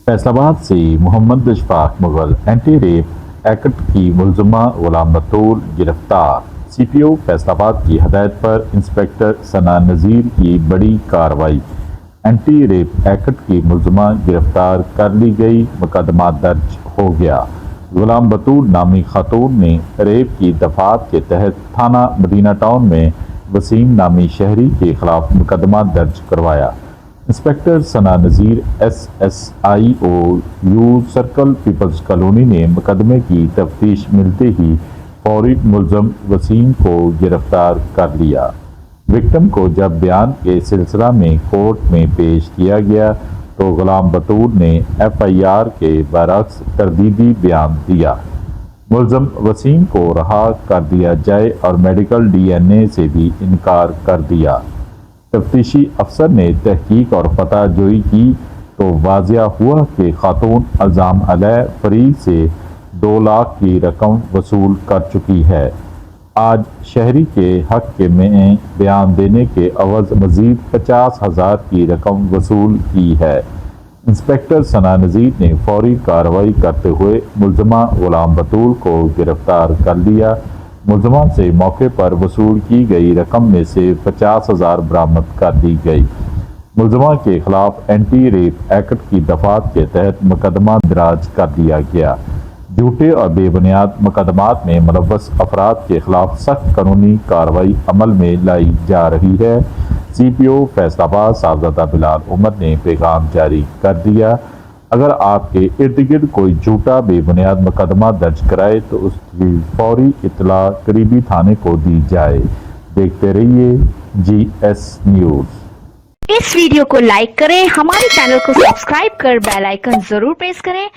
फैसला आबाद से Mohammad Ashfaq Mughal anti rape act की मुलजमा गुलाम बतूल गिरफ्तार। CPO फैसलाबाद की हदायत पर इंस्पेक्टर सना नज़ीर की बड़ी कार्रवाई। एंटी रेप एक्ट की मुलजमा गिरफ्तार कर ली गई, मुकदमा दर्ज हो गया। गुलाम बतूल नामी खातून ने रेप की दफात के तहत थाना मदीना टाउन में वसीम नामी शहरी के खिलाफ मुकदमा दर्ज करवाया। Inspector Sana Nazir SSIO U circle Peoples Colony ने मुकदमे की तफ्तीश मिलते ही फौरी मुलजम वसीम को गिरफ्तार कर लिया। विक्टिम को जब बयान के सिलसिला में कोर्ट में पेश किया गया तो गुलाम बतूल ने FIR के बरक्स तरदीदी बयान दिया। मुलजम वसीम को रहा कर दिया जाए और मेडिकल DNA से भी इनकार कर दिया। तफ्तीशी अफसर ने तहकीक और पता जोई की तो वाजिया हुआ कि खातून अल्जाम अलैह फरीक से 2 लाख की रकम वसूल कर चुकी है। आज शहरी के हक के में बयान देने के अवज़ मज़ीद 50,000 की रकम वसूल की है। इंस्पेक्टर सना नज़ीर ने फौरी कार्रवाई करते हुए मुलजमा गुलाम बतूल को गिरफ्तार कर लिया। मुलजमा से मौके पर वसूल की गई रकम में से 50,000 बरामद कर दी गई। मुलजमा के खिलाफ एंटी रेप एक्ट की दफात के तहत मुकदमा दराज कर दिया गया। झूठे और बेबुनियाद मुकदमात में मुलव्वस अफराद के खिलाफ सख्त कानूनी कार्रवाई अमल में लाई जा रही है। CPO फैसलाबाद साहबजादा बिलाल उमर ने पैगाम जारी कर दिया। अगर आपके इर्द गिर्द कोई झूठा बेबुनियाद मुकदमा दर्ज कराए तो उसकी फौरी इत्तला करीबी थाने को दी जाए। देखते रहिए GS न्यूज़। इस वीडियो को लाइक करें, हमारे चैनल को सब्सक्राइब कर बेल आइकन जरूर प्रेस करें